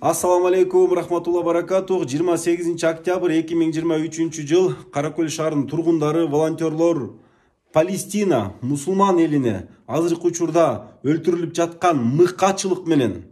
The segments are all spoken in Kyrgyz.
Ассаламу алейкум, рахматулла баракатух. 28 октябрь 2023 жыл Каракөл шаарынын тургундары, волонтерлор Палестина мусулман элине азыркы учурда өлтүрүлүп жаткан мыкачылык менен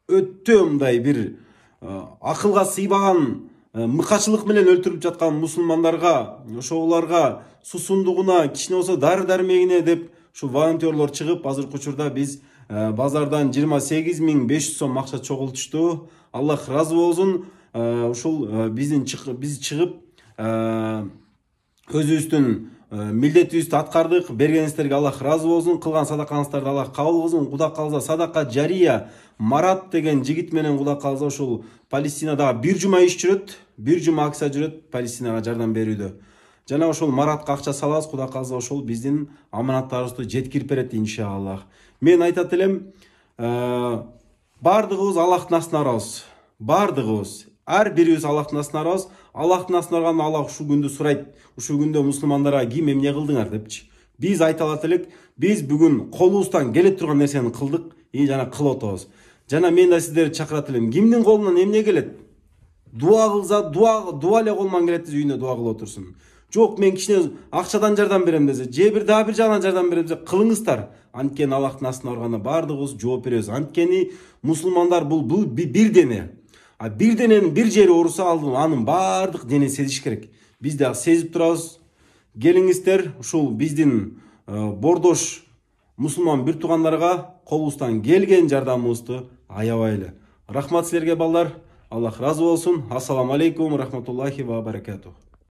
өтө мындай бир акылга сыйбаган мыкачылык менен өлтүрүлүп жаткан мусулмандарга, ошолорго суусундугуна, кичине болсо дары дармегине деп ушу волонтерлор чыгып, азыркы учурда биз базардан 28.500 сом акча чогултушту. Аллах разы болсун. Ушул биз чыгып өзүбүздүн милдетибизди аткардык. Бергениңиздерге Аллах разы болсун. Кылган садакаңыздарды Аллах кабыл кылсын. Кудай кааласа садака жария Марат деген жигит менен Кудай кааласа ушул Палестинада бир жума иш жүрөт. Бир жума акция жүрөт Палестинага жардам берүүдө. Жана ошол Маратка акча салабыз. Кудай кааласа ошол биздин аманаттарыбызды жеткирип берет иншаллах. Мен айтат элем, бардыгыбыз Аллахтын астына барабыз. Бардыгыбыз, ар бирибиз Аллахтын астына барабыз. Аллахтын астына барганда Аллах ушул күндү сурайт. Ушул күндө мусулмандарга ким эмне кылдыңар депчи. Биз айта алат элек, биз бүгүн колубуздан келе турган нерсени кылдык, жана кылып атабыз. Жана мен да сиздерди чакырат элем. Кимдин колунан эмне келет? Дуа кылса, дуа эле кол менен келет десе, үйүндө дуа кылып отурсун. Жок, мен кичине акчадан жардам берем десе, же бир жагынан жардам берем десе, кылыңыздар. Анткени Аллахтын астына барганда бардыгыбыз жооп беребиз. Анткени мусулмандар бул бир дене. Бир дененин бир жери ооруса, анын бардык дене сезиш керек. Биз да сезип турабыз. Келиңиздер, ушул биздин бордош мусулман бир туугандарга колубуздан келген жардамыбызды аябайлы. Рахмат силерге балдар. Аллах разы болсун. Ассаламу алейкум, рахматуллахи ва баракатух.